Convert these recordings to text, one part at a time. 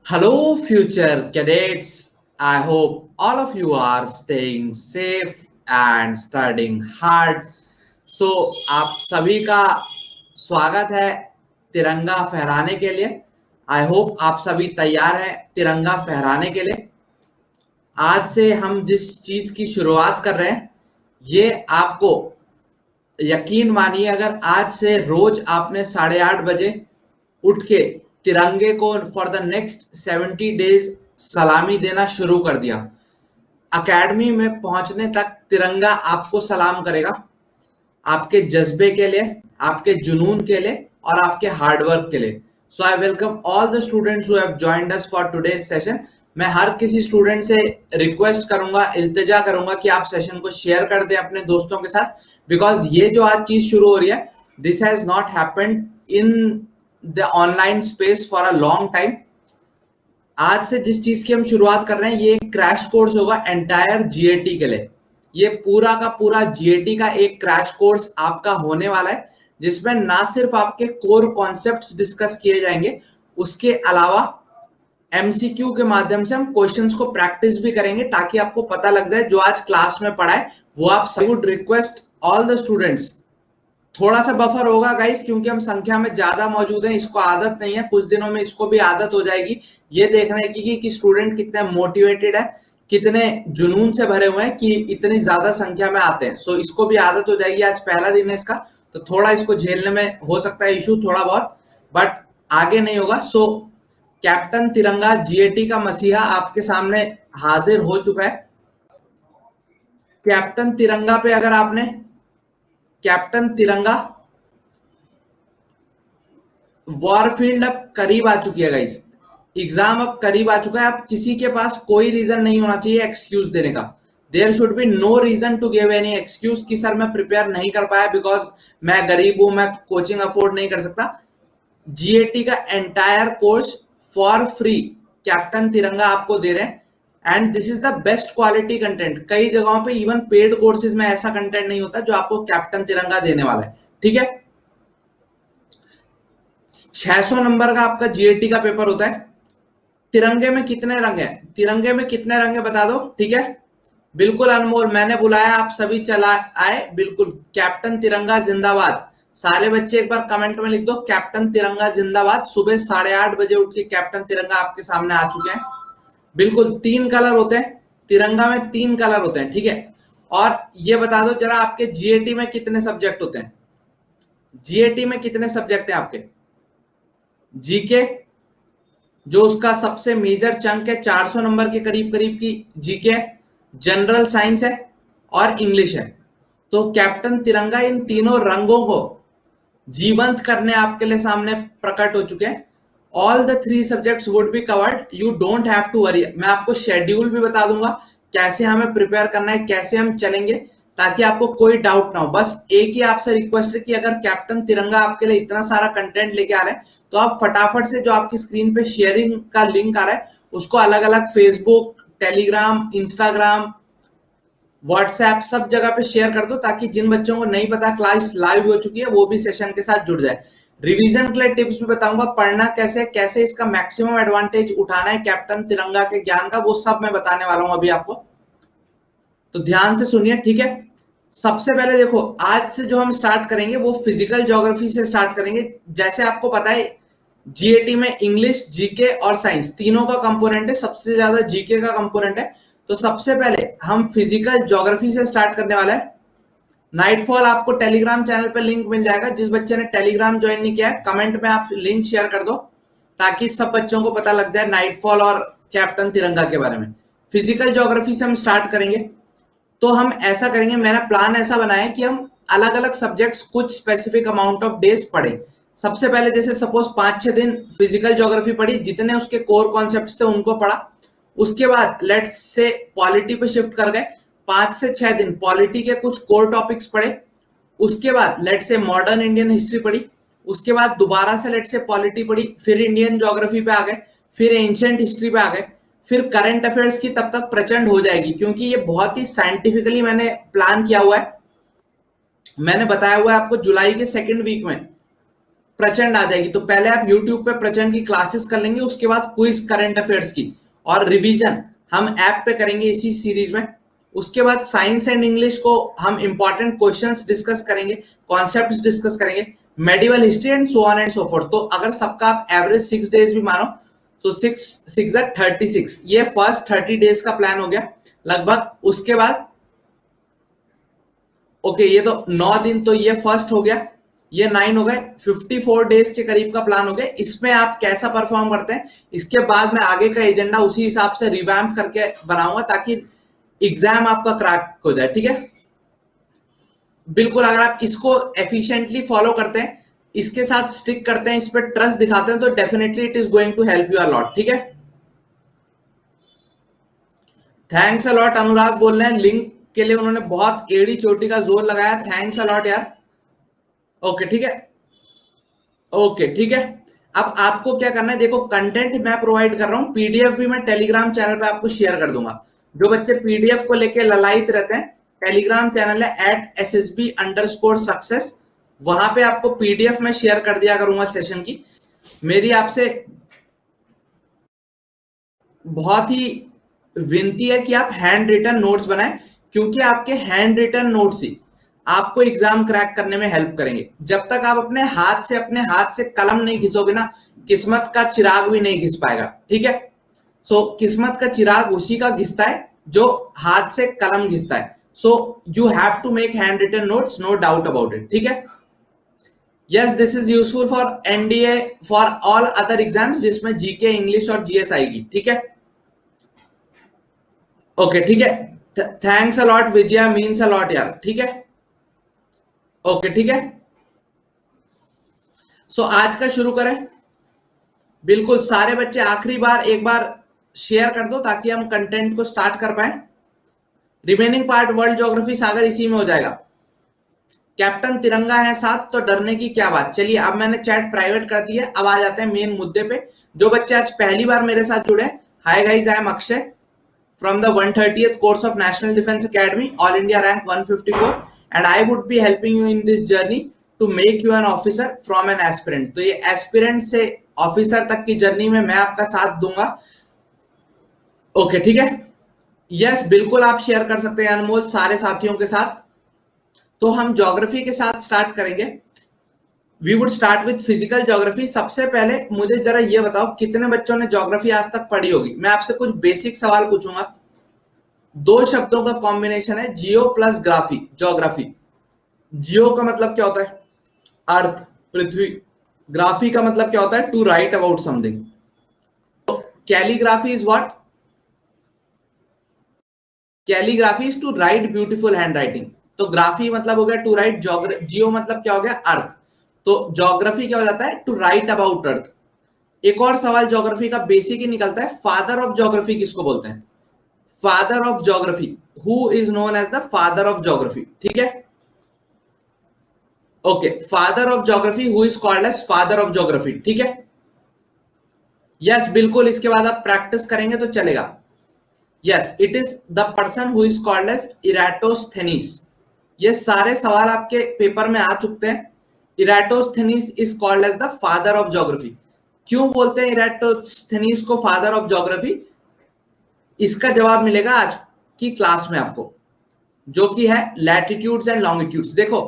Hello, future cadets. I hope all of you are staying safe and studying hard. So, आप सभी का स्वागत है तिरंगा फहराने के लिए। आई होप आप सभी तैयार हैं तिरंगा फहराने के लिए। आज से हम जिस चीज की शुरुआत कर रहे हैं, ये आपको यकीन मानिए, अगर आज से रोज आपने 8:30 बजे उठ के तिरंगे को फॉर द नेक्स्ट 70 डेज सलामी देना शुरू कर दिया, अकेडमी में पहुंचने तक तिरंगा आपको सलाम करेगा। आपके जज्बे के लिए, आपके जुनून के लिए और आपके हार्डवर्क के लिए। So I welcome all the students who have joined us for today's session. मैं हर किसी स्टूडेंट से रिक्वेस्ट करूंगा, इल्तिजा करूंगा कि आप सेशन को शेयर कर दें अपने दोस्तों के साथ, बिकॉज ये जो आज चीज शुरू हो रही है, this has not happened in the online space for a long time. आज से जिस चीज की हम शुरुआत कर रहे हैं, ये क्रैश कोर्स होगा एंटायर जीएटी के लिए। ये पूरा का पूरा जीएटी का एक क्रैश कोर्स आपका होने वाला है, जिसमें ना सिर्फ आपके कोर कॉन्सेप्ट्स डिस्कस किए जाएंगे, उसके अलावा एमसीक्यू के माध्यम से हम क्वेश्चंस को प्रैक्टिस भी करेंगे, ताकि आपको पता लग जाए जो आज क्लास में पढ़ा है वो आप सभी। Would request all the students, थोड़ा सा बफर होगा गाइस, क्योंकि हम संख्या में ज्यादा मौजूद हैं। इसको आदत नहीं है, कुछ दिनों में इसको भी आदत हो जाएगी ये देखने की कि स्टूडेंट कितने मोटिवेटेड है, कितने जुनून से भरे हुए हैं कि इतनी ज्यादा संख्या में आते हैं। सो इसको भी आदत हो जाएगी। आज पहला दिन है इसका, तो थोड़ा इसको झेलने में हो सकता है इशू थोड़ा बहुत, बट आगे नहीं होगा। सो कैप्टन तिरंगा जीएटी का मसीहा आपके सामने हाजिर हो चुका है। कैप्टन तिरंगा पे अगर आपने कैप्टन तिरंगा वॉरफील्ड अब करीब आ चुकी है गाइस, एग्जाम अब करीब आ चुका है। अब किसी के पास कोई रीजन नहीं होना चाहिए एक्सक्यूज देने का। There should be no reason to give any excuse कि सर मैं प्रिपेयर नहीं कर पाया बिकॉज मैं गरीब हूं, मैं कोचिंग अफोर्ड नहीं कर सकता। जीएटी का entire course for free captain तिरंगा आपको दे रहे हैं, and this is the best quality content. कई जगहों पे इवन पेड कोर्सेज में ऐसा कंटेंट नहीं होता जो आपको कैप्टन तिरंगा देने वाला है। ठीक है, 600 नंबर का आपका जीएटी का पेपर होता है। तिरंगे में कितने रंग हैं? तिरंगे में कितने रंग है बता दो। ठीक है, बिल्कुल अनमोल, मैंने बुलाया, आप सभी चला आए। बिल्कुल, कैप्टन तिरंगा जिंदाबाद। सारे बच्चे एक बार कमेंट में लिख दो कैप्टन तिरंगा जिंदाबाद। सुबह 8:30 बजे उठ के कैप्टन तिरंगा आपके सामने आ चुके हैं। बिल्कुल, 3 कलर होते हैं तिरंगा में, 3 कलर होते हैं। ठीक है, और ये बता दो जरा, आपके जीएटी में कितने सब्जेक्ट होते हैं? जीएटी में कितने सब्जेक्ट हैं आपके? जीके, जो उसका सबसे मेजर चंक है, 400 नंबर के करीब करीब की जीके है, जनरल साइंस है और इंग्लिश है। तो कैप्टन तिरंगा इन तीनों रंगों को जीवंत करने आपके लिए सामने प्रकट हो चुके हैं। All the 3 subjects would be covered, you don't have to worry. मैं आपको शेड्यूल भी बता दूंगा कैसे हमें प्रिपेयर करना है, कैसे हम चलेंगे, ताकि आपको कोई डाउट ना हो। बस एक ही आपसे रिक्वेस्ट है कि अगर कैप्टन तिरंगा आपके लिए इतना सारा कंटेंट लेके आ रहे हैं, तो आप फटाफट से जो आपकी स्क्रीन पे शेयरिंग का लिंक आ रहा है उसको अलग अलग फेसबुक, टेलीग्राम, इंस्टाग्राम, व्हाट्सएप सब जगह पे शेयर कर दो, ताकि जिन बच्चों को नहीं पता क्लास लाइव हो चुकी है वो भी सेशन के साथ जुड़ जाए। रिवीजन के लिए टिप्स भी बताऊंगा, पढ़ना कैसे, कैसे इसका मैक्सिमम एडवांटेज उठाना है कैप्टन तिरंगा के ज्ञान का, वो सब मैं बताने वाला हूं अभी आपको। तो ध्यान से सुनिए। ठीक है, सबसे पहले देखो, आज से जो हम स्टार्ट करेंगे वो फिजिकल ज्योग्राफी से स्टार्ट करेंगे। जैसे आपको पता है जीएटी में इंग्लिश, जीके और साइंस तीनों का कंपोनेंट है, सबसे ज्यादा जीके का कंपोनेंट है। तो सबसे पहले हम फिजिकल ज्योग्राफी से स्टार्ट करने वाला है। नाइटफॉल आपको टेलीग्राम चैनल पर लिंक मिल जाएगा। जिस बच्चे ने टेलीग्राम ज्वाइन नहीं किया है, कमेंट में आप लिंक शेयर कर दो, ताकि सब बच्चों को पता लग जाए नाइटफॉल और कैप्टन तिरंगा के बारे में। फिजिकल ज्योग्राफी से हम स्टार्ट करेंगे। तो हम ऐसा करेंगे, मैंने प्लान ऐसा बनाया है कि हम अलग अलग सब्जेक्ट्स कुछ स्पेसिफिक अमाउंट ऑफ डेज पढ़े। सबसे पहले जैसे सपोज 5-6 दिन फिजिकल ज्योग्राफी पढ़ी, जितने उसके कोर कॉन्सेप्ट्स थे उनको पढ़ा। उसके बाद लेट्स से पॉलिटी पे शिफ्ट कर गए, 5 से 6 दिन पॉलिटी के कुछ कोर टॉपिक्स पढ़े। उसके बाद लेट से मॉडर्न इंडियन हिस्ट्री पढ़ी। उसके बाद दोबारा से लेट से पॉलिटी पढ़ी, फिर इंडियन ज्योग्राफी पे आ गए, फिर एंशिएंट हिस्ट्री पे आ गए, फिर करंट अफेयर्स की तब तक प्रचंड हो जाएगी, क्योंकि ये बहुत ही साइंटिफिकली मैंने प्लान किया हुआ है। मैंने बताया हुआ है आपको जुलाई के 2nd वीक में प्रचंड आ जाएगी। तो पहले आप यूट्यूब पे प्रचंड की क्लासेस कर लेंगे, उसके बाद क्विज करंट अफेयर्स की और रिवीजन हम ऐप पे करेंगे इसी सीरीज में। उसके बाद साइंस एंड इंग्लिश को हम इंपॉर्टेंट क्वेश्चंस डिस्कस करेंगे, कॉन्सेप्ट्स डिस्कस करेंगे, medieval history and so on and so fourth. तो अगर सबका आप एवरेज 6 डेज भी मानो तो 6 36, ये फर्स्ट 30 डेज का प्लान हो गया लगभग। उसके बाद ओके ये तो 9 दिन, तो ये फर्स्ट हो गया, ये 9 हो गए, 54 डेज के करीब का प्लान हो गया। इसमें आप कैसा परफॉर्म करते हैं, इसके बाद मैं आगे का एजेंडा उसी हिसाब से रिवैम्प करके बनाऊंगा ताकि एग्जाम आपका क्रैक हो जाए, ठीक है। बिल्कुल, अगर आप इसको एफिशिएंटली फॉलो करते हैं, इसके साथ स्टिक करते हैं, इस पर ट्रस्ट दिखाते हैं, तो definitely it is going to help you a lot, ठीक है। थैंक्स अ लॉट, अनुराग बोल रहे हैं लिंक के लिए, उन्होंने बहुत एड़ी चोटी का जोर लगाया, थैंक्स अ लॉट यार। ओके ठीक है, ओके ठीक है। अब आपको क्या करना है, देखो कंटेंट मैं प्रोवाइड कर रहा हूं, पीडीएफ भी मैं टेलीग्राम चैनल पे आपको शेयर कर दूंगा। जो बच्चे पीडीएफ को लेके ललायित रहते हैं, टेलीग्राम चैनल है @ssb_success, वहां पे आपको पीडीएफ में शेयर कर दिया करूंगा सेशन की। मेरी आपसे बहुत ही विनती है कि आप हैंड रिटन नोट्स बनाएं, क्योंकि आपके हैंड रिटन नोट्स ही आपको एग्जाम क्रैक करने में हेल्प करेंगे। जब तक आप अपने हाथ से कलम नहीं घिसोगे ना, किस्मत का चिराग भी नहीं घिस पाएगा, ठीक है। सो किस्मत का चिराग उसी का घिसता है जो हाथ से कलम घिसता है। So you have to make hand written notes, no doubt about it, ठीक है। Yes, this is useful for NDA, for all other exams जिसमें जीके, इंग्लिश और जीएस आएगी, ठीक है। ओके ठीक है, thanks a lot Vijaya, means a lot यार, ठीक है। ओके ठीक है, सो आज का शुरू करें। बिल्कुल, सारे बच्चे आखिरी बार एक बार शेयर कर दो ताकि हम कंटेंट को स्टार्ट कर पाए। रिमेनिंग पार्ट वर्ल्ड ज्योग्राफी सागर इसी में हो जाएगा। कैप्टन तिरंगा है साथ तो डरने की क्या बात। चलिए अब मैंने चैट प्राइवेट कर दी है, अब आ जाते हैं मेन मुद्दे पे। जो बच्चे आज पहली बार मेरे साथ जुड़े, hi guys, I am Akshay from the 130th course of National Defense Academy, All India rank 154, and I would be helping you in this journey to make you an officer from an aspirant। तो ये aspirant से officer तक की journey में मैं आपका साथ दूंगा। ओके ठीक है, यस बिल्कुल आप शेयर कर सकते हैं अनमोल सारे साथियों के साथ। तो हम ज्योग्राफी के साथ स्टार्ट करेंगे। We would start with physical geography. सबसे पहले मुझे जरा ये बताओ, कितने बच्चों ने ज्योग्राफी आज तक पढ़ी होगी। मैं आपसे कुछ बेसिक सवाल पूछूंगा। दो शब्दों का कॉम्बिनेशन है, जियो प्लस ग्राफी, ज्योग्राफी। जियो का मतलब क्या होता है, अर्थ, पृथ्वी। ग्राफी का मतलब क्या होता है, टू राइट अबाउट समथिंग। तो calligraphy is what, calligraphy is to write beautiful hand writing. तो ग्राफी मतलब हो गया टू राइट, जियो मतलब क्या हो गया, अर्थ। तो ज्योग्राफी क्या हो जाता है, टू राइट अबाउट अर्थ। एक और सवाल ज्योग्राफी का बेसिक ही निकलता है, फादर ऑफ ज्योग्राफी किसको बोलते हैं। Father of geography, who is known as the father of geography, ठीक है। Okay, father of geography, who is called as father of geography, ठीक है। यस बिल्कुल, इसके बाद आप प्रैक्टिस करेंगे तो चलेगा। Yes, it is the person who is called as Eratosthenes. ये सारे सवाल आपके पेपर में आ चुके हैं। Eratosthenes is called as the father of geography. क्यों बोलते हैं इराटोस्थेनीस को फादर ऑफ ज्योग्राफी, इसका जवाब मिलेगा आज की क्लास में आपको, जो कि है लैटिट्यूड्स एंड लॉन्गिट्यूड्स। देखो,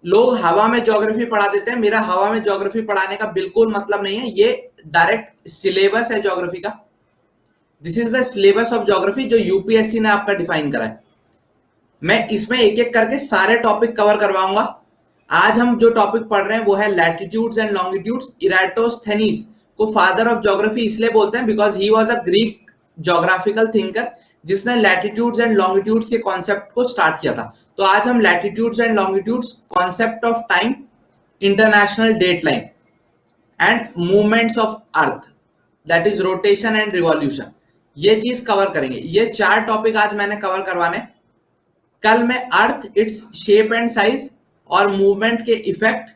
लोग हवा में ज्योग्राफी पढ़ा देते हैं, मेरा हवा में ज्योग्राफी पढ़ाने का बिल्कुल मतलब नहीं है। ये डायरेक्ट सिलेबस है ज्योग्राफी का। This is the syllabus of geography जो यूपीएससी ने आपका डिफाइन करा है। मैं इसमें एक एक करके सारे टॉपिक कवर करवाऊंगा। आज हम जो टॉपिक पढ़ रहे हैं वो है लैटिट्यूड्स एंड लॉन्गिट्यूड्स। इराटोस्थेनीस को फादर ऑफ ज्योग्राफी इसलिए बोलते हैं because he was a Greek geographical thinker जिसने लैटिट्यूड्स एंड लॉन्गिट्यूड्स के कॉन्सेप्ट को स्टार्ट किया था। तो आज हम latitudes and longitudes, concept of time, international date line and movements of earth, that is rotation and revolution, ये चीज कवर करेंगे। ये 4 टॉपिक आज मैंने कवर करवाने। कल मैं अर्थ, इट्स शेप एंड साइज और मूवमेंट के इफेक्ट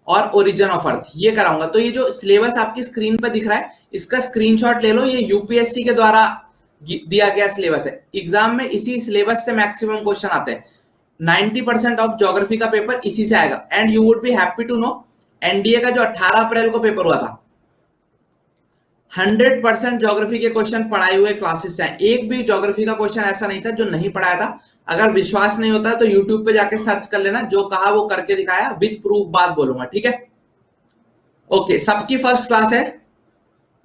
और ओरिजिन ऑफ अर्थ ये कराऊंगा। तो ये जो सिलेबस आपकी स्क्रीन पर दिख रहा है, इसका स्क्रीनशॉट ले लो। ये यूपीएससी के द्वारा दिया गया सिलेबस है। एग्जाम में इसी सिलेबस से मैक्सिमम क्वेश्चन आते हैं। 90% ऑफ ज्योग्राफी का पेपर इसी से आएगा। And you would be happy to know NDA का जो 18 अप्रैल को पेपर हुआ था, 100% ज्योग्राफी के क्वेश्चन पढ़ाए हुए क्लासेस हैं, एक भी ज्योग्राफी का क्वेश्चन ऐसा नहीं था जो नहीं पढ़ाया था। अगर विश्वास नहीं होता है तो यूट्यूब पे जाके सर्च कर लेना, जो कहा वो करके दिखाया, विद प्रूफ बात बोलूंगा, ठीक है। ओके, सबकी फर्स्ट क्लास है।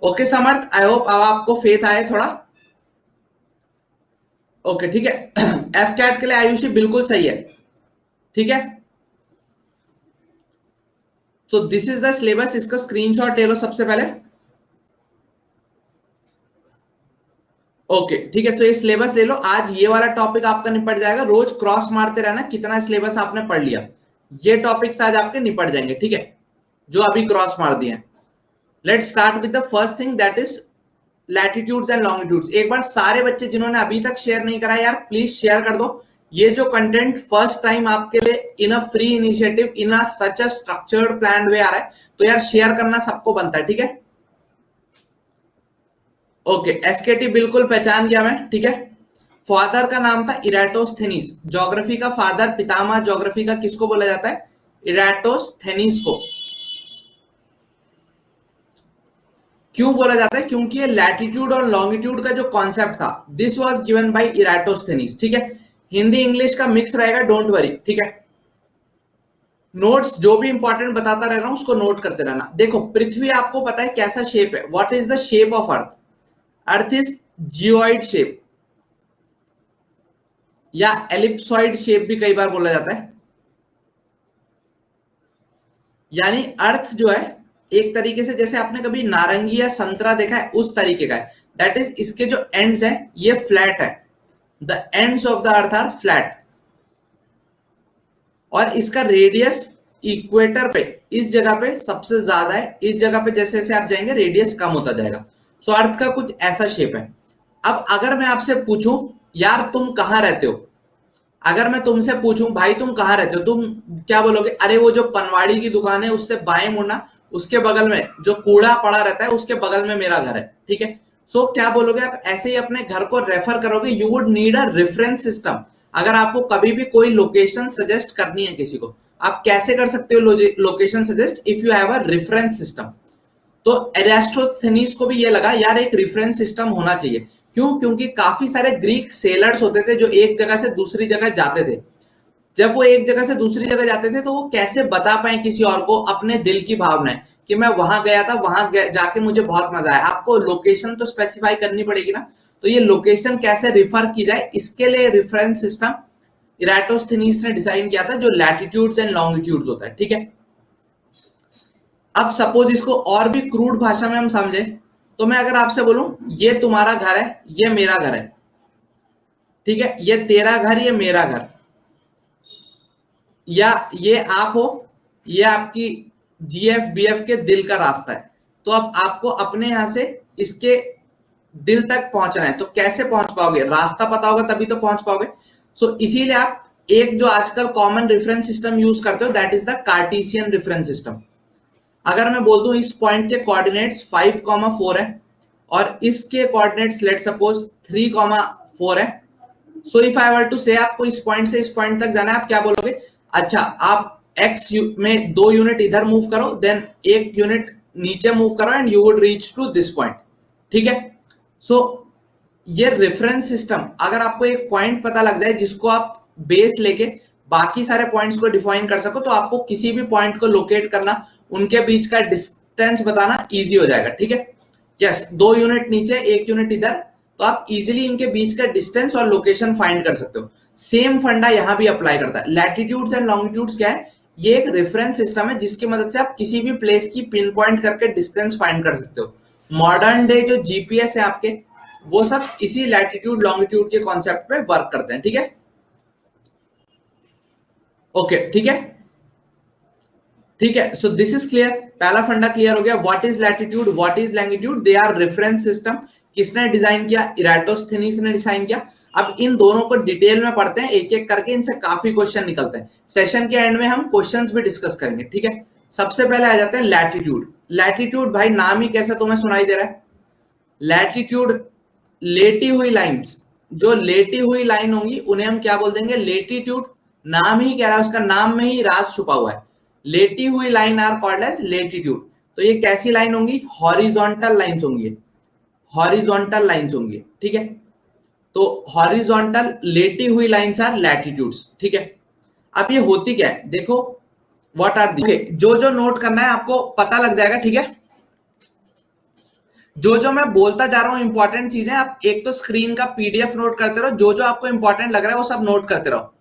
ओके समर्थ, आई होप अब आपको फेथ आए थोड़ा। ओके ठीक है। एफ कैट के लिए आयुषी बिल्कुल सही है, ठीक है। तो दिस इज द सिलेबस, इसका स्क्रीनशॉट ले लो सबसे पहले। ओके ठीक है, तो ये सिलेबस ले लो, आज ये वाला टॉपिक आपका निपट जाएगा, रोज क्रॉस मारते रहना कितना सिलेबस आपने पढ़ लिया, ये टॉपिक्स आज आपके निपट जाएंगे, ठीक है, जो अभी क्रॉस मार दिए हैं। Let's start with the first thing, that is latitudes and longitudes. एक बार सारे बच्चे जिन्होंने अभी तक शेयर नहीं करा यार, प्लीज शेयर कर दो। ये जो कंटेंट फर्स्ट टाइम आपके लिए in a free initiative, in a such a structured plan वे आ रहा है, तो यार शेयर करना सबको बनता है, ठीक है। ओके, एसकेटी बिल्कुल पहचान गया मैं, ठीक है। फादर का नाम था इराटोस्थेनीस, ज्योग्राफी का फादर, पितामह ज्योग्राफी का किसको बोला जाता है? इराटोस्थेनीस को। क्यों बोला जाता है? क्योंकि ये लैटिट्यूड और लॉन्गिट्यूड का जो कॉन्सेप्ट था, दिस वाज गिवन बाय इराटोस्थेनीस, ठीक है। हिंदी इंग्लिश का मिक्स रहेगा, डोंट वरी, ठीक है। नोट्स जो भी इंपॉर्टेंट बताता रह रहा हूं उसको नोट करते रहना। देखो, पृथ्वी आपको पता है कैसा शेप है, what is the shape of earth? Earth is geoid shape या एलिप्सॉइड शेप भी कई बार बोला जाता है। यानी अर्थ जो है एक तरीके से, जैसे आपने कभी नारंगी या संतरा देखा है, उस तरीके का है। दैट इज, इसके जो एंड्स हैं ये फ्लैट है, the ends of the earth are flat, और इसका रेडियस इक्वेटर पे, इस जगह पे सबसे ज्यादा है, इस जगह पे जैसे जैसे आप जाएंगे रेडियस कम होता जाएगा। सो अर्थ का कुछ ऐसा शेप है। अब अगर मैं आपसे पूछूं यार तुम कहां रहते हो, अगर मैं तुमसे पूछूं भाई तुम कहां रहते हो, तुम क्या बोलोगे? अरे वो जो पनवाड़ी की दुकान है उससे बाएं मुड़ना, उसके बगल में जो कूड़ा पड़ा रहता है उसके बगल में मेरा घर है, ठीक है। सो क्या बोलोगे आप? ऐसे ही अपने घर को रेफर करोगे, you would need a reference system. अगर आपको कभी भी कोई लोकेशन सजेस्ट करनी है किसी को, आप कैसे कर सकते हो location suggest? If you have a reference system. तो एरास्टोथेनीस को भी ये लगा यार एक रेफरेंस सिस्टम होना चाहिए। क्यों? क्योंकि काफी सारे ग्रीक सेलर्स होते थे जो एक जगह से दूसरी जगह जाते थे। जब वो एक जगह से दूसरी जगह जाते थे तो वो कैसे बता पाए किसी और को अपने दिल की भावनाएं, कि मैं वहां गया था, वहां जाके मुझे बहुत मजा आया। आपको लोकेशन तो स्पेसिफाई करनी पड़ेगी ना, तो ये लोकेशन कैसे रिफर की जाए, इसके लिए रेफरेंस सिस्टम इराटोस्थेनीस ने डिजाइन किया था, जो लैटिट्यूड्स एंड लॉन्गिट्यूड्स होता है, ठीक है। अब सपोज इसको और भी क्रूड भाषा में हम समझे, तो मैं अगर आपसे बोलूं ये तुम्हारा घर है, ये मेरा घर है, ठीक है, ये तेरा घर, ये मेरा घर, या ये आप हो, ये आपकी जीएफ बीएफ के दिल का रास्ता है। तो अब आपको अपने यहां से इसके दिल तक पहुंचना है, तो कैसे पहुंच पाओगे? रास्ता पता होगा तभी तो पहुंच पाओगे। सो इसीलिए आप एक जो आजकल कॉमन रेफरेंस सिस्टम यूज करते हो, that is the Cartesian reference system. अगर मैं बोल दूं इस पॉइंट के कोऑर्डिनेट्स 5,4 है और इसके कोऑर्डिनेट्स लेट सपोज 3,4 है, so if I were to से आपको इस पॉइंट से इस पॉइंट तक जाना है, आप क्या बोलोगे? अच्छा, आप एक्स में 2 यूनिट इधर मूव करो, देन 1 यूनिट नीचे मूव करो and you would reach to this point, ठीक है। सो ये रेफरेंस सिस्टम, अगर आपको एक पॉइंट पता लग जाए जिसको आप बेस लेके बाकी सारे पॉइंट्स को डिफाइन कर सको, तो आपको किसी भी पॉइंट को लोकेट करना, उनके बीच का डिस्टेंस बताना इजी हो जाएगा, ठीक है। यस, 2 यूनिट नीचे 1 यूनिट इधर, तो आप इजीली इनके बीच का डिस्टेंस और लोकेशन फाइंड कर सकते हो। सेम फंडा यहां भी अप्लाई करता है। लैटिट्यूड्स एंड लॉन्गिट्यूड्स क्या है? ये एक रेफरेंस सिस्टम है जिसकी मदद से आप किसी भी प्लेस की पिन पॉइंट करके डिस्टेंस फाइंड कर सकते हो। मॉडर्न डे जो जीपीएस है आपके, वो सब इसी लैटिट्यूड लॉन्गिट्यूड के कॉन्सेप्ट पे वर्क करते हैं, ठीक है। ओके ठीक है, ठीक है। सो दिस इज क्लियर, पहला फंडा क्लियर हो गया। What is latitude, what is longitude, they are reference system. किसने डिजाइन किया? इराटोस्थेनीस ने डिजाइन किया। अब इन दोनों को डिटेल में पढ़ते हैं एक एक करके, इनसे काफी क्वेश्चन निकलते हैं। सेशन के एंड में हम क्वेश्चंस भी डिस्कस करेंगे, ठीक है। सबसे पहले आ जाते हैं लैटिट्यूड। लैटिट्यूड भाई नाम ही कैसा तुम्हें सुनाई दे रहा है? लैटिट्यूड, लेटी हुई लाइंस, जो लेटी हुई लाइन होंगी उन्हें हम क्या बोल देंगे? लेटीट्यूड। नाम ही कह रहा है, उसका नाम में ही राज छुपा हुआ है। लेटी हुई line are called as latitude. तो ये कैसी लाइन होंगी? हॉरिजॉन्टल लाइंस होंगी, हॉरिजॉन्टल लाइंस होंगी, ठीक है। तो हॉरिजॉन्टल लेटी हुई लाइंस आर लैटिट्यूड्स, ठीक है। अब ये होती क्या है देखो, व्हाट आर दी, जो जो नोट करना है आपको पता लग जाएगा, ठीक है। जो जो मैं बोलता जा रहा हूं इंपॉर्टेंट चीजें, आप एक तो स्क्रीन का पीडीएफ नोट करते रहो, जो जो आपको इंपॉर्टेंट लग रहा है वो सब नोट करते रहो।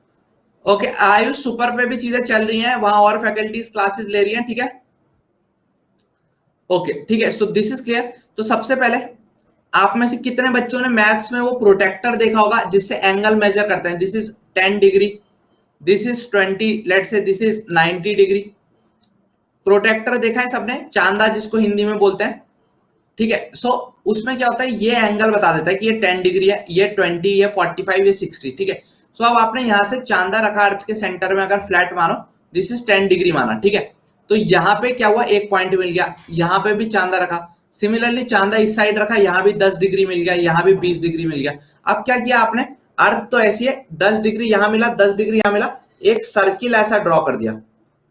ओके, आयुष सुपर पे भी चीजें चल रही हैं, वहां और फैकल्टीज क्लासेस ले रही हैं, ठीक है। ओके ठीक है, सो दिस इज क्लियर। तो सबसे पहले आप में से कितने बच्चों ने मैथ्स में वो प्रोटेक्टर देखा होगा जिससे एंगल मेजर करते हैं? This is 10 degree, this is 20, let's say this is 90 degree. Protractor देखा है सबने, चांदा जिसको हिंदी में बोलते हैं, ठीक है। सो उसमें क्या होता है, ये एंगल बता देता है कि ये 10 डिग्री है, ये 20, ये 45, ये 60, ठीक है। सो अब आपने यहां से चांदा रखा अर्थ के सेंटर में, अगर फ्लैट मानो, दिस इज 10 डिग्री माना, ठीक है। तो यहां पे क्या हुआ, एक पॉइंट मिल गया, यहां पे भी चांदा रखा, सिमिलरली चांदा इस साइड रखा, यहां भी 10 डिग्री मिल गया, यहां भी 20 डिग्री मिल गया। अब क्या किया आपने, अर्थ तो ऐसी है, 10 डिग्री यहां मिला, 10 डिग्री यहां मिला, एक सर्किल ऐसा ड्रॉ कर दिया,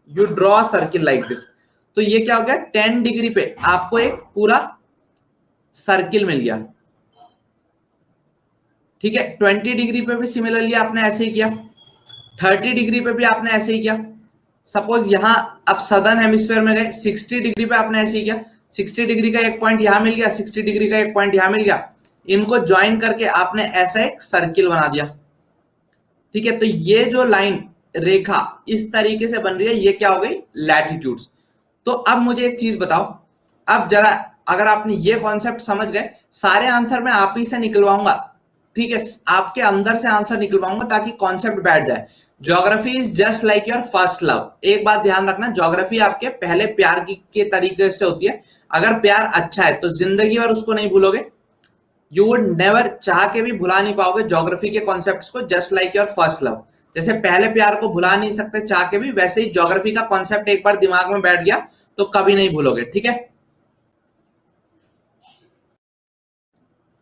you draw circle like this. तो ये क्या हो गया, 10 डिग्री पे आपको एक पूरा सर्किल मिल गया, ठीक है। 20 डिग्री पे भी सिमिलरली आपने ऐसे ही किया, 30 डिग्री पे भी आपने ऐसे ही किया। सपोज यहां अब सदर्न हेमिस्फीयर में गए, 60 डिग्री पे आपने ऐसे ही किया, 60 डिग्री का एक पॉइंट यहां मिल गया, 60 डिग्री का एक पॉइंट यहां मिल गया, इनको ज्वाइन करके आपने ऐसा एक सर्किल बना दिया, ठीक है। तो ये जो लाइन रेखा इस तरीके से बन रही है, ये क्या हो गई, लैटिट्यूड्स। तो अब मुझे एक चीज बताओ, अब जरा अगर आपने ये कॉन्सेप्ट समझ गए, सारे आंसर मैं आप ही से निकलवाऊंगा, ठीक है, आपके अंदर से आंसर निकलवाऊंगा ताकि कॉन्सेप्ट बैठ जाए। Geography is just like your first love. एक बात ध्यान रखना, ज्योग्राफी आपके पहले प्यार की के तरीके से होती है। अगर प्यार अच्छा है तो जिंदगी भर उसको नहीं भूलोगे, यू वुड नेवर, चाह के भी भुला नहीं पाओगे ज्योग्राफी के कॉन्सेप्ट्स को, just like your first love. जैसे पहले प्यार को भुला नहीं सकते चाह के भी, वैसे ही ज्योग्राफी का कॉन्सेप्ट एक बार दिमाग में बैठ गया तो कभी नहीं भूलोगे, ठीक है।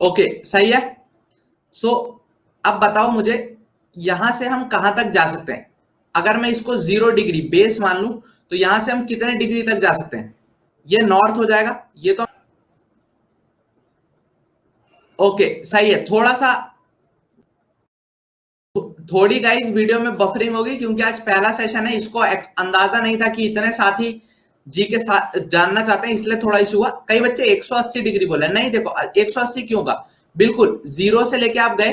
ओके सही है। सो अब बताओ मुझे, यहां से हम कहां तक जा सकते हैं? अगर मैं इसको 0 डिग्री बेस मान लूं तो यहां से हम कितने डिग्री तक जा सकते हैं? ये नॉर्थ हो जाएगा, ये तो ओके सही है। थोड़ा सा थोड़ी गाइस वीडियो में बफरिंग होगी क्योंकि आज पहला सेशन है, इसको अंदाजा नहीं था कि इतने साथी जी के साथ जानना चाहते हैं, इसलिए थोड़ा इशू हुआ। कई बच्चे 180 डिग्री बोले, नहीं देखो 180 क्यों का, बिल्कुल जीरो से लेके आप गए,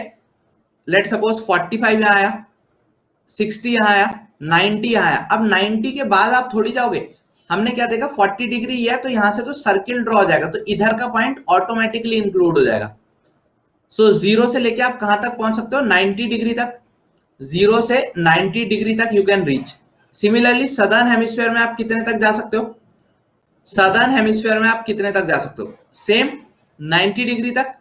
लेट सपोज 45 यहां आया, 60 यहां आया, 90 यहां आया। अब 90 के बाद आप थोड़ी जाओगे, हमने क्या देखा 40 डिग्री है तो यहां से तो सर्किल ड्रॉ हो जाएगा, तो इधर का पॉइंट ऑटोमेटिकली इंक्लूड हो जाएगा। सो जीरो से लेके आप कहां तक पहुंच सकते हो, 90 डिग्री तक, 0 से 90 डिग्री तक you can reach. Similarly southern hemisphere में आप कितने तक जा सकते हो, सदर्न हेमिस्फीयर में आप कितने तक जा सकते हो, सेम 90 डिग्री तक,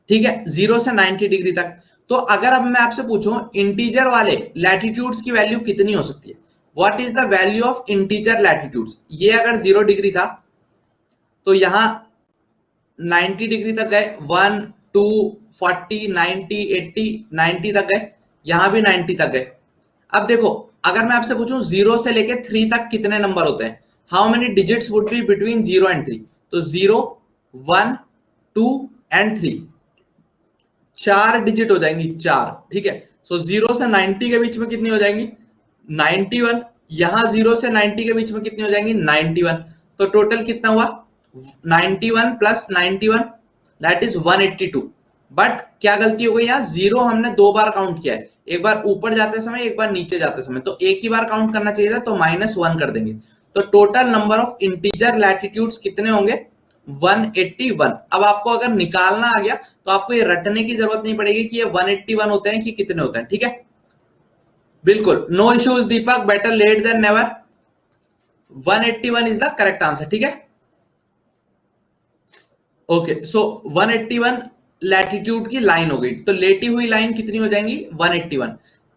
ठीक है, 0 से 90 डिग्री तक। तो अगर अब मैं आपसे पूछूं इंटीजर वाले लैटिट्यूड्स की वैल्यू कितनी हो सकती है, what is the value of integer latitudes? ये अगर 0 डिग्री था तो यहां 90 डिग्री तक गए, 1 2 40 90 80 90 तक गए, यहां भी 90 तक गए। अब देखो अगर मैं आपसे पूछूं 0 से लेके 3 तक कितने नंबर होते हैं, how many digits would be between 0 and 3? तो 0 1 2 एंड 3, 4 डिजिट हो जाएंगी, 4, ठीक है। सो 0 से 90 के बीच में कितनी हो जाएंगी, 91। यहां 0 से 90 के बीच में कितनी हो जाएंगी, 91। तो टोटल कितना हुआ, 91 प्लस 91 दैट इज 182। बट क्या गलती हो गई, यहाँ जीरो हमने दो बार काउंट किया है, एक बार ऊपर जाते समय एक बार नीचे जाते समय, तो एक ही बार काउंट करना चाहिए था, तो -1 कर देंगे। तो total number of integer latitudes कितने होंगे, 181। अब आपको अगर निकालना आ गया तो आपको ये रटने की जरूरत नहीं पड़ेगी कि ये 181 होते हैं कि कितने होते हैं, ठीक है। बिल्कुल no issues Deepak, better late than never, 181 is the correct answer, ठीक है। ओके सो 181 लैटिट्यूड की लाइन हो गई, तो लेटी हुई लाइन कितनी हो जाएंगी, 181।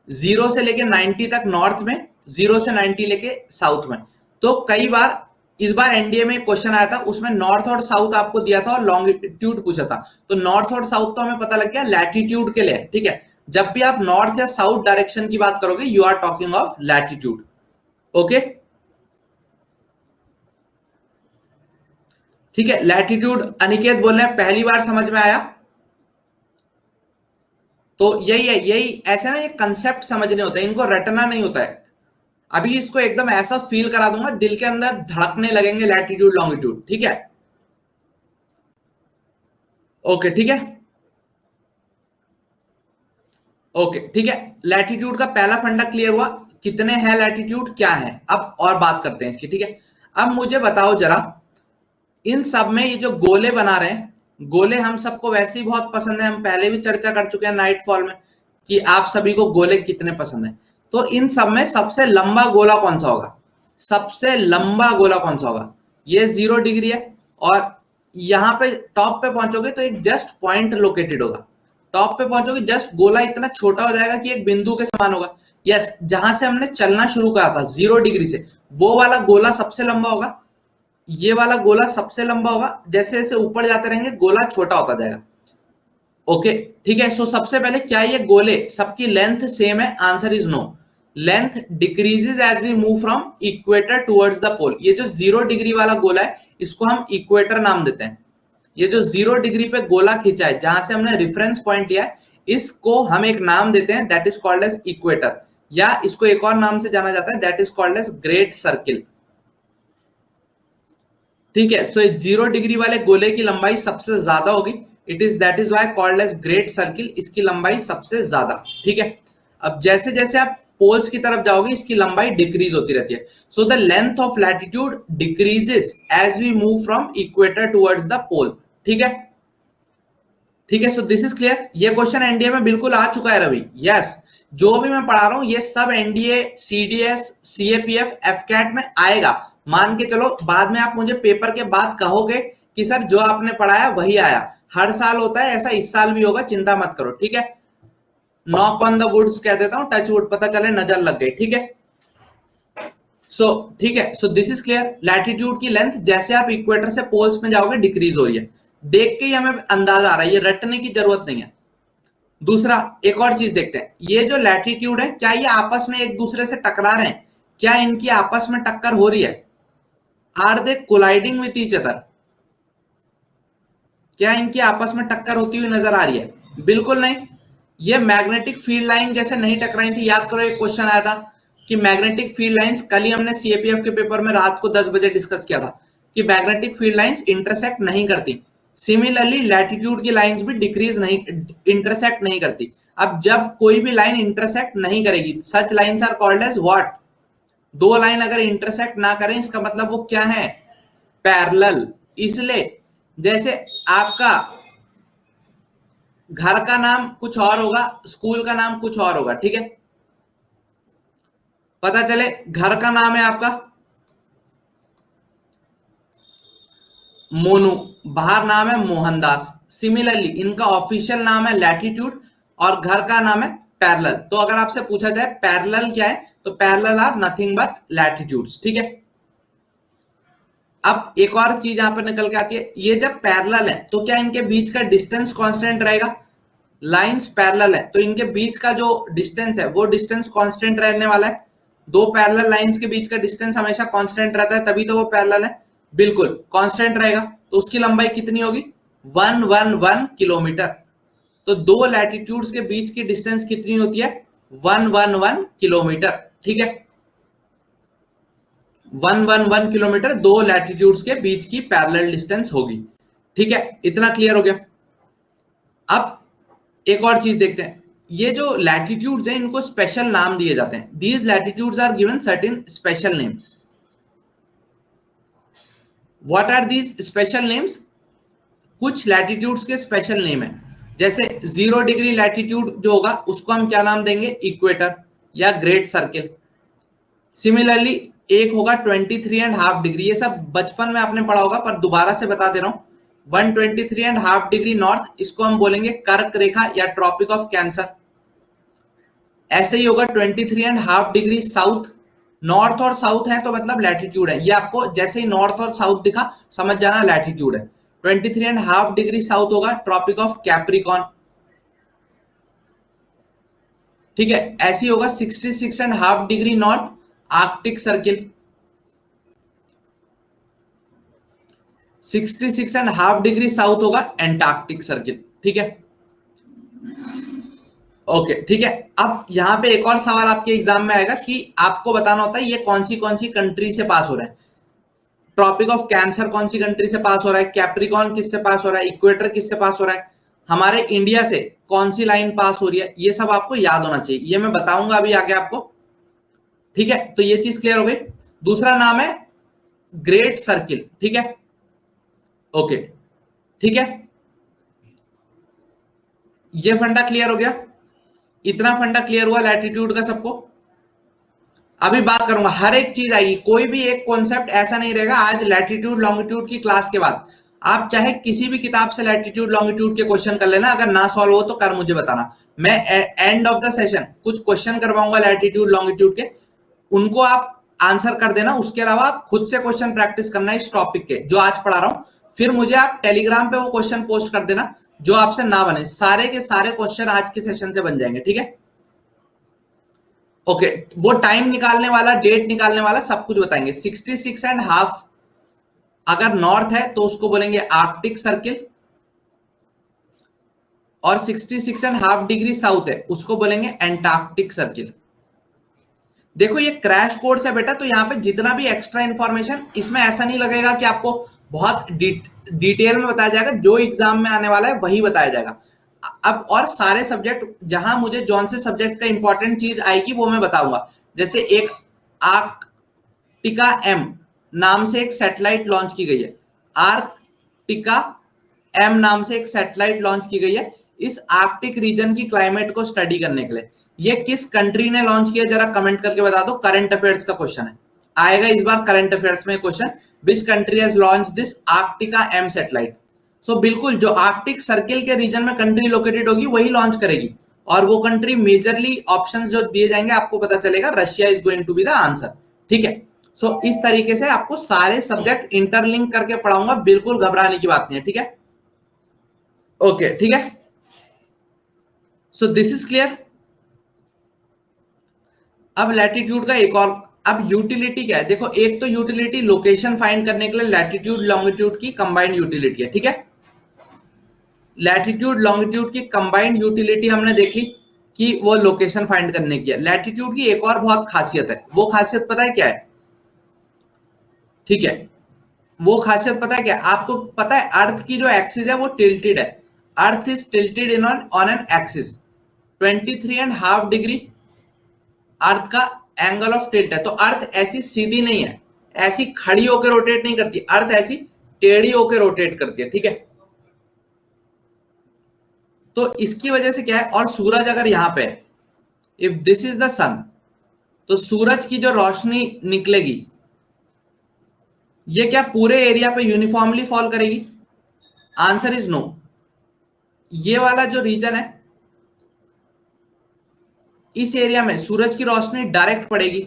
0 से लेके 90 तक नॉर्थ में, 0 से 90 लेके साउथ में। तो कई बार इस बार एनडीए में क्वेश्चन आया था, उसमें नॉर्थ और साउथ आपको दिया था और लॉन्गिट्यूड पूछा था। तो नॉर्थ और साउथ तो हमें पता लग गया लैटिट्यूड के लिए, ठीक है। जब भी आप नॉर्थ या साउथ डायरेक्शन की बात करोगे you are talking of latitude. Okay, ठीक है। लैटिट्यूड अनिकेत बोल रहे हैं पहली बार समझ में आया। तो यही है, यही ऐसे ना, ये कंसेप्ट समझने होते हैं, इनको रटना नहीं होता है। अभी इसको एकदम ऐसा फील करा दूंगा, दिल के अंदर धड़कने लगेंगे लैटिट्यूड लॉन्गिट्यूड, ठीक है। ओके, ठीक है, ओके, ठीक है। लैटिट्यूड का पहला फंडा क्लियर हुआ, कितने हैं लैटिट्यूड, क्या है। अब और बात करते हैं इसकी, ठीक है। अब मुझे बताओ जरा, इन सब में ये जो गोले बना रहे हैं, गोले हम सबको वैसे ही बहुत पसंद है, हम पहले भी चर्चा कर चुके हैं नाइट फॉल में कि आप सभी को गोले कितने पसंद है। तो इन सब में सबसे लंबा गोला कौन सा होगा, सबसे लंबा गोला कौन सा होगा। ये 0 डिग्री है, और यहां पे टॉप पे पहुंचोगे तो एक जस्ट पॉइंट लोकेटेड होगा। टॉप पे पहुंचोगे जस्ट गोला इतना छोटा हो जाएगा कि एक बिंदु के समान होगा। यस, जहां से हमने चलना शुरू करा था 0 डिग्री से, वो वाला गोला सबसे लंबा होगा। ये वाला गोला सबसे लंबा होगा, जैसे जैसे ऊपर जाते रहेंगे गोला छोटा होता जाएगा। ओके, ठीक है। सो सबसे पहले, क्या ये गोले सबकी लेंथ सेम है, answer is no. Length decreases as we move from equator towards the pole. ये जो 0 डिग्री वाला गोला है, इसको हम इक्वेटर नाम देते हैं। ये जो 0 डिग्री पे गोला खींचा है, जहां से हमने रेफरेंस पॉइंट लिया है, इसको हम एक नाम देते हैं, that is called as equator, या इसको एक और नाम से जाना जाता है, that is called as great circle. ठीक है। तो 0 डिग्री वाले गोले की लंबाई सबसे ज्यादा होगी, it is that is why called as great circle, इसकी लंबाई सबसे ज्यादा। ठीक है। अब जैसे जैसे आप पोल्स की तरफ जाओगे, इसकी लंबाई डिक्रीज होती रहती है। So the length of latitude decreases as we move from equator towards the pole. ठीक है, ठीक है। So this is clear. ये क्वेश्चन एनडीए में बिल्कुल आ चुका है रवि। यस, जो भी मैं पढ़ा रहा हूं ये सब एनडीए, सीडीएस, सीएपीएफ, एफकैट में आएगा। मान के चलो, बाद में आप मुझे पेपर के बाद कहोगे कि सर जो आपने पढ़ाया वही आया। हर साल होता है ऐसा, इस साल भी होगा, चिंता मत करो। ठीक है, नॉक ऑन द वुड्स कह देता हूं, टच वुड, पता चले नजर लग गई। ठीक है। सो ठीक है, so this is clear. Latitude की लेंथ जैसे आप इक्वेटर से पोल्स में जाओगे डिक्रीज हो रही है। देख के ही हमें अंदाजा आ रहा है, ये रटने की जरूरत नहीं है। दूसरा, एक और चीज देखते हैं, ये जो लैटिट्यूड है, क्या ये आपस में एक दूसरे से टकरा रहे हैं, क्या इनकी आपस में टक्कर हो रही है, are they colliding with each other, क्या इनकी आपस में टक्कर होती हुई नजर आ रही है, बिल्कुल नहीं। ये मैग्नेटिक फील्ड लाइन जैसे नहीं टकराई थी, याद करो एक क्वेश्चन आया था कि मैग्नेटिक फील्ड लाइंस, कल ही हमने सीएपीएफ के पेपर में रात को 10 बजे डिस्कस किया था कि मैग्नेटिक फील्ड लाइंस इंटरसेक्ट नहीं करती। सिमिलरली लैटिट्यूड की लाइंस भी डिक्रीज नहीं, इंटरसेक्ट नहीं करती। अब जब कोई भी लाइन इंटरसेक्ट नहीं करेगी, such lines are called as what, दो लाइन अगर इंटरसेक्ट ना करें, इसका मतलब वो क्या है, पैरेलल। इसलिए जैसे आपका घर का नाम कुछ और होगा, स्कूल का नाम कुछ और होगा। ठीक है, पता चले घर का नाम है आपका मोनू, बाहर नाम है मोहनदास। सिमिलरली इनका ऑफिशियल नाम है लैटिट्यूड और घर का नाम है पैरेलल। तो अगर आपसे पूछा जाए पैरेलल क्या है, तो parallel are nothing but latitudes. ठीक है। अब एक और चीज यहां पर निकल के आती है, ये जब पैरेलल है तो क्या इनके बीच का डिस्टेंस कांस्टेंट रहेगा, लाइंस पैरेलल है तो इनके बीच का जो डिस्टेंस है वो डिस्टेंस कांस्टेंट रहने वाला है। दो पैरेलल लाइंस के बीच का डिस्टेंस हमेशा कांस्टेंट रहता है, तभी तो वो पैरेलल है, बिल्कुल कांस्टेंट रहेगा। तो उसकी लंबाई कितनी होगी, 111 किलोमीटर। तो दो लैटिट्यूड्स के बीच की डिस्टेंस कितनी होती है, 111 किलोमीटर। ठीक है, 111 किलोमीटर दो लैटिट्यूड्स के बीच की पैरेलल डिस्टेंस होगी। ठीक है, इतना क्लियर हो गया। अब एक और चीज देखते हैं, ये जो लैटिट्यूड्स हैं इनको स्पेशल नाम दिए जाते हैं। These latitudes are given certain special name. What are these special names, कुछ लैटिट्यूड्स के स्पेशल नेम है। जैसे 0 डिग्री लैटिट्यूड जो होगा उसको हम क्या नाम देंगे, इक्वेटर या ग्रेट सर्किल। सिमिलरली एक होगा 23.5 डिग्री, ये सब बचपन में आपने पढ़ा होगा पर दोबारा से बता दे रहा हूं। 123.5 डिग्री नॉर्थ, इसको हम बोलेंगे कर्क रेखा या ट्रॉपिक ऑफ कैंसर। ऐसे ही होगा 23.5 डिग्री साउथ, नॉर्थ और साउथ है तो मतलब लैटिट्यूड है। ये आपको जैसे ही नॉर्थ और साउथ दिखा समझ जाना लैटिट्यूड है। 23.5 डिग्री साउथ होगा ट्रॉपिक ऑफ कैप्रिकॉन। ठीक है, ऐसी होगा 66.5 degree north, Arctic circle, 66.5 degree south होगा एंटार्क्टिक सर्किल। ठीक है, ओके ठीक है। अब यहां पे एक और सवाल आपके एग्जाम में आएगा कि आपको बताना होता है ये कौन सी कंट्री से पास हो रहा है। ट्रॉपिक ऑफ कैंसर कौन सी कंट्री से पास हो रहा है, कैप्रिकॉन किससे पास हो रहा है, इक्वेटर किससे पास हो रहा है, हमारे इंडिया से कौन सी लाइन पास हो रही है, ये सब आपको याद होना चाहिए। ये मैं बताऊंगा अभी आगे आपको। ठीक है, तो ये चीज क्लियर हो गई। दूसरा नाम है ग्रेट सर्किल। ठीक है, ओके ठीक है, ये फंडा क्लियर हो गया। इतना फंडा क्लियर हुआ लैटिट्यूड का सबको। अभी बात करूंगा, हर एक चीज आएगी, कोई भी एक कॉन्सेप्ट ऐसा नहीं रहेगा आज लैटिट्यूड लॉन्गिट्यूड की क्लास के बाद आप चाहे किसी भी किताब से लैटिट्यूड लॉन्गिट्यूड के क्वेश्चन कर लेना, अगर ना सॉल्व हो तो कर मुझे बताना। मैं एंड ऑफ द सेशन कुछ क्वेश्चन करवाऊंगा लैटिट्यूड लॉन्गिट्यूड के, उनको आप आंसर कर देना। उसके अलावा आप खुद से क्वेश्चन प्रैक्टिस करना इस टॉपिक के जो आज पढ़ा रहा हूं, फिर मुझे आप टेलीग्राम पे वो क्वेश्चन पोस्ट कर देना जो आपसे ना बने। सारे के सारे क्वेश्चन आज के सेशन से बन जाएंगे। ठीक है, ओके वो टाइम निकालने वाला, डेट निकालने वाला सब कुछ बताएंगे। 66.5 अगर नॉर्थ है तो उसको बोलेंगे आर्कटिक सर्किल, और 66.5 डिग्री साउथ है उसको बोलेंगे एंटार्क्टिक सर्किल। देखो ये क्रैश कोर्स है बेटा, तो यहां पे जितना भी एक्स्ट्रा इंफॉर्मेशन, इसमें ऐसा नहीं लगेगा कि आपको बहुत डिटेल में बताया जाएगा, जो एग्जाम में आने वाला है वही बताया जाएगा। अब और सारे सब्जेक्ट जहां मुझे जौन से सब्जेक्ट का इंपॉर्टेंट चीज आएगी वो मैं बताऊंगा। जैसे एक आर्कटिका एम नाम से एक सैटेलाइट लॉन्च की गई है, आर्कटिका एम नाम से एक सैटेलाइट लॉन्च की गई है इस आर्कटिक रीजन की क्लाइमेट को स्टडी करने के लिए। ये किस कंट्री ने लॉन्च किया जरा कमेंट करके बता दो। करंट अफेयर्स का क्वेश्चन है, आएगा इस बार करंट अफेयर्स में question, which country has launch this Arktika M satellite. So बिल्कुल जो आर्कटिक सर्किल के रीजन में कंट्री लोकेटेड होगी वही लॉन्च करेगी, और वो कंट्री मेजरली ऑप्शंस जो दिए जाएंगे आपको पता चलेगा Russia is going to be the answer. ठीक है, सो इस तरीके से आपको सारे सब्जेक्ट इंटरलिंक करके पढ़ाऊंगा, बिल्कुल घबराने की बात नहीं है। ठीक है, ओके ठीक है, सो दिस इज क्लियर। अब लैटिट्यूड का एक और, अब यूटिलिटी क्या है देखो, एक तो यूटिलिटी लोकेशन फाइंड करने के लिए लैटिट्यूड लॉन्गिट्यूड की कंबाइंड यूटिलिटी है। ठीक है, लैटिट्यूड लॉन्गिट्यूड की कंबाइंड यूटिलिटी हमने देख ली कि वो लोकेशन फाइंड करने की है। लैटिट्यूड की एक और बहुत खासियत है, वो खासियत पता है क्या है? ठीक है, वो खासियत पता है क्या? आपको पता है अर्थ की जो एक्सिस है वो टिल्टेड है। Earth is tilted in on an axis 23.5 degree earth का एंगल ऑफ टिल्ट है। तो अर्थ ऐसी सीधी नहीं है, ऐसी खड़ी होकर रोटेट नहीं करती, अर्थ ऐसी टेढ़ी होकर रोटेट करती है। ठीक है, तो इसकी वजह से क्या है, और सूरज अगर यहां पे है, इफ दिस इज द सन, तो सूरज की जो रोशनी निकलेगी ये क्या पूरे एरिया पे यूनिफॉर्मली फॉल करेगी? Answer is no. ये वाला जो रीजन है इस एरिया में सूरज की रोशनी डायरेक्ट पड़ेगी,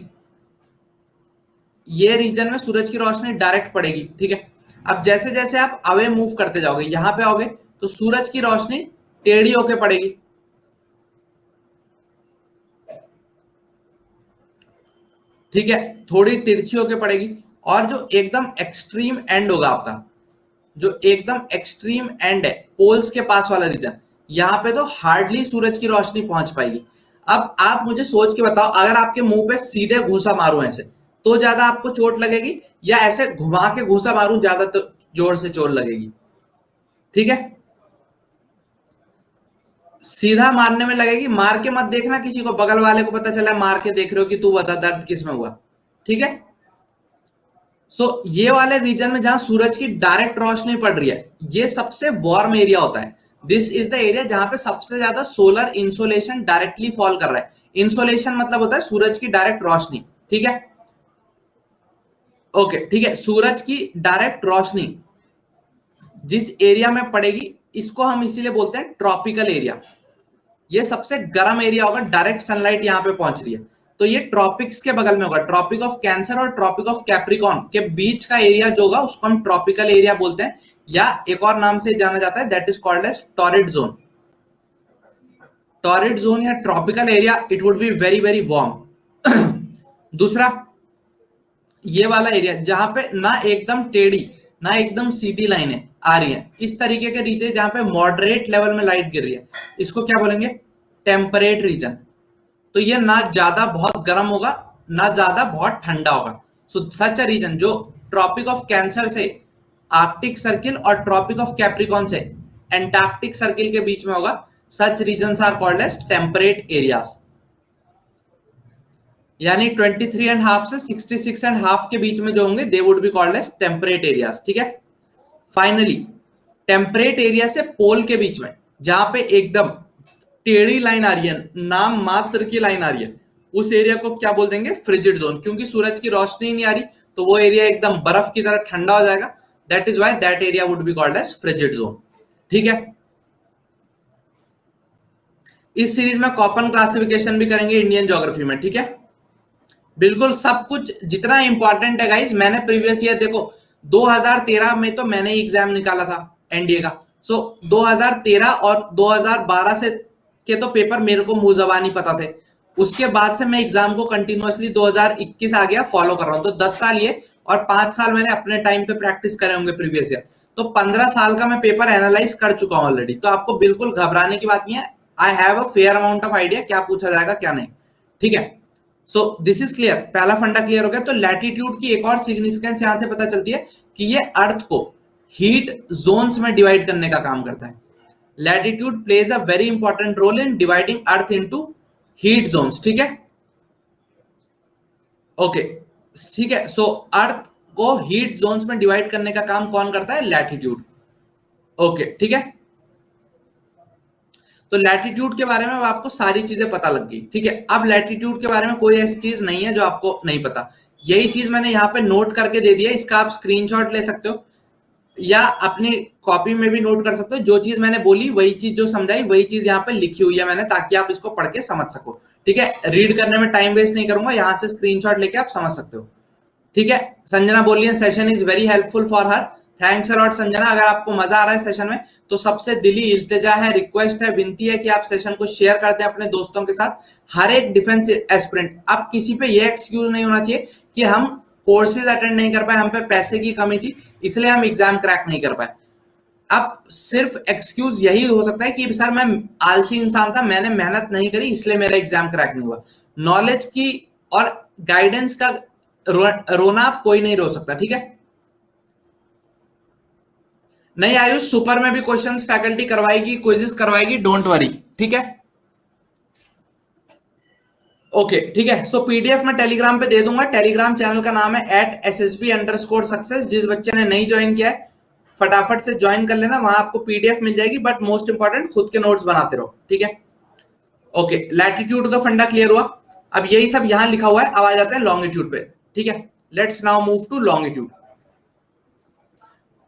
ये रीजन में सूरज की रोशनी डायरेक्ट पड़ेगी। ठीक है, अब जैसे जैसे आप अवे मूव करते जाओगे यहां पे आओगे तो सूरज की रोशनी टेढ़ी होके पड़ेगी। ठीक है, थोड़ी तिरछी होके पड़ेगी, और जो एकदम एक्सट्रीम एंड होगा आपका, जो एकदम एक्सट्रीम एंड है पोल्स के पास वाला रीजन, यहां पे तो हार्डली सूरज की रोशनी पहुंच पाएगी। अब आप मुझे सोच के बताओ, अगर आपके मुंह पे सीधे घूसा मारूं ऐसे तो ज्यादा आपको चोट लगेगी, या ऐसे घुमा के घूसा मारूं ज्यादा तो जोर से चोट लगेगी? ठीक है, सीधा मारने में लगेगी। मार के मत देखना किसी को, बगल वाले को पता चला मार के देख रहे हो कि तू बता दर्द किस में हुआ। ठीक है, सो ये वाले रीजन में जहां सूरज की डायरेक्ट रोशनी पड़ रही है ये सबसे वार्म एरिया होता है। दिस इज द एरिया जहां पे सबसे ज्यादा सोलर इंसोलेशन डायरेक्टली फॉल कर रहा है। इंसोलेशन मतलब होता है सूरज की डायरेक्ट रोशनी। ठीक है, ओके ठीक है, सूरज की डायरेक्ट रोशनी जिस एरिया में पड़ेगी इसको हम इसीलिए बोलते हैं ट्रॉपिकल एरिया। ये सबसे गर्म एरिया होगा, डायरेक्ट सनलाइट यहां पे पहुंच रही है, तो ये ट्रॉपिक्स के बगल में होगा। ट्रॉपिक ऑफ कैंसर और ट्रॉपिक ऑफ कैप्रिकॉन के बीच का एरिया जो होगा उसको हम ट्रॉपिकल एरिया बोलते हैं, या एक और नाम से जाना जाता है, that is called as torrid zone. Torrid zone या tropical area, it would be very very warm. दूसरा, ये वाला एरिया जहां पे ना एकदम टेढ़ी ना एकदम सीधी लाइनें आ रही हैं, इस तरीके के रीजन जहां पे मॉडरेट लेवल में लाइट गिर रही है, इसको क्या बोलेंगे? Temperate region. तो ये ना ज्यादा बहुत गर्म होगा ना ज्यादा बहुत ठंडा होगा। सो सच अ रीजन जो ट्रॉपिक ऑफ कैंसर से आर्कटिक सर्किल और ट्रॉपिक ऑफ कैप्रिकॉन से एंटार्क्टिक सर्किल के बीच में होगा, such regions are called as temperate areas. यानी 23.5 से 66.5 के बीच में जो होंगे they would be called as temperate areas. ठीक है। फाइनली टेम्परेट एरिया से पोल के बीच में जहां पे एकदम टेढ़ी लाइन आ रही है, नाम मात्र की लाइन आ रही है, उस एरिया को क्या बोल देंगे? Frigid zone. क्योंकि सूरज की रोशनी नहीं आ रही तो वो एरिया एकदम बर्फ की तरह ठंडा हो जाएगा। That is why that area would be called as frigid zone. ठीक है। इस सीरीज में कॉपन क्लासिफिकेशन भी करेंगे इंडियन ज्योग्राफी में। ठीक है। बिल्कुल सब कुछ जितना इंपॉर्टेंट है गाइज, मैंने प्रीवियस ईयर देखो 2013 में तो मैंने ही एग्जाम निकाला था एनडीए का। सो 2013 और 2012 से के तो पेपर मेरे को मुंह जबानी पता थे। उसके बाद से मैं एग्जाम को कंटिन्यूअसली 2021 आ गया फॉलो कर रहा हूं। तो 10 साल ये और 5 साल मैंने अपने टाइम पे प्रैक्टिस करे होंगे प्रीवियस ईयर। तो 15 साल का मैं पेपर एनालाइज कर चुका हूं ऑलरेडी। तो आपको बिल्कुल घबराने की बात नहीं है। I have a fair amount of idea क्या पूछा जाएगा क्या नहीं। ठीक है। So this is clear. पहला फंडा क्लियर हो गया। तो लैटिट्यूड की एक और सिग्निफिकेंस यहां से पता चलती है कि ये अर्थ को हीट जोन्स में डिवाइड करने का काम करता है। Latitude plays a very important role in dividing earth into heat zones. ठीक है। ओके। ठीक है। सो अर्थ को हीट जोन्स में डिवाइड करने का काम कौन करता है? लैटिट्यूड। ओके। ठीक है। तो लैटिट्यूड के बारे में अब आपको सारी चीजें पता लग गई। ठीक है। अब लैटिट्यूड के बारे में कोई ऐसी चीज नहीं है जो आपको नहीं पता। यही चीज मैंने यहाँ पे नोट करके दे दिया। इसका आप स्क्रीनशॉट ले सकते हो या अपनी कॉपी में भी नोट कर सकते हो। जो चीज मैंने बोली वही चीज जो समझाई वही चीज यहाँ पे लिखी हुई है मैंने, ताकि आप इसको पढ़ के समझ सको। ठीक है। रीड करने में टाइम वेस्ट नहीं करूंगा, यहाँ से स्क्रीनशॉट लेके आप समझ सकते हो। ठीक है। संजना बोलिए session is very helpful for her. Thanks a lot Sanjana. अगर आपको मजा आ रहा है सेशन में तो सबसे दिली इल्तिजा है, रिक्वेस्ट है, विनती है कि आप सेशन को शेयर कर दें अपने दोस्तों के साथ। हर एक डिफेंस एस्पिरेंट, अब किसी पे ये एक्सक्यूज नहीं होना चाहिए कि हम कोर्सेज अटेंड नहीं कर पाए, हम पे पैसे की कमी थी इसलिए हम एग्जाम क्रैक नहीं कर पाए। अब सिर्फ एक्सक्यूज यही हो सकता है कि सर मैं आलसी इंसान था, मैंने मेहनत नहीं करी इसलिए मेरा एग्जाम क्रैक नहीं हुआ। नॉलेज की और गाइडेंस का रोना आप कोई नहीं रो सकता। ठीक है। नहीं आयुष, सुपर में भी क्वेश्चंस फैकल्टी करवाएगी, क्विज़ेस करवाएगी, डोंट वरी। ठीक है। ओके। ठीक है। सो पीडीएफ में टेलीग्राम पे दे दूंगा। टेलीग्राम चैनल का नाम है @ssb_success। जिस बच्चे ने नहीं ज्वाइन किया है फटाफट से ज्वाइन कर लेना, वहां आपको पीडीएफ मिल जाएगी। बट मोस्ट इंपॉर्टेंट खुद के नोट्स बनाते रहो। ठीक है। ओके। लैटिट्यूड का फंडा क्लियर हुआ। अब यही सब यहां लिखा हुआ है। अब आ जाते हैं लॉन्गिट्यूड पे। ठीक है। Let's now move to longitude.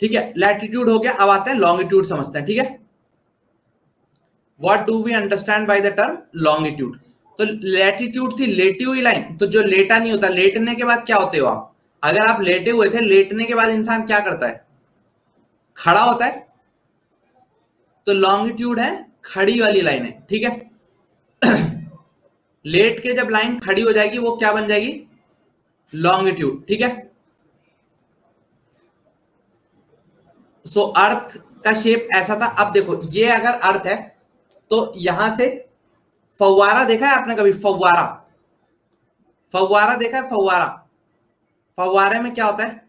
ठीक है। लैटिट्यूड हो गया। अब आते हैं लॉन्गिट्यूड समझते हैं। ठीक है। What do we understand by the term longitude? तो लैटिट्यूड थी लेटी हुई लाइन। तो जो लेटा नहीं होता, लेटने के बाद क्या होते हो आप? अगर आप लेटे हुए थे, लेटने के बाद इंसान क्या करता है? खड़ा होता है। तो लॉन्गिट्यूड है खड़ी वाली लाइन है। ठीक है। लेट के जब लाइन खड़ी हो जाएगी वो क्या बन जाएगी? लॉन्गिट्यूड। ठीक है। सो अर्थ का शेप ऐसा था। अब देखो ये अगर अर्थ है तो यहां से फव्वारा देखा है आपने कभी? फव्वारा, फव्वारा देखा है? फव्वारा, फव्वारे में क्या होता है?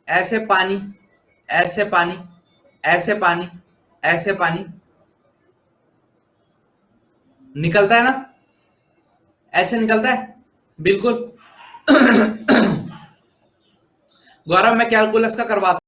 ऐसे पानी, ऐसे पानी, ऐसे पानी, ऐसे पानी निकलता है ना? ऐसे निकलता है बिल्कुल। गौरव मैं कैलकुलस का करवाता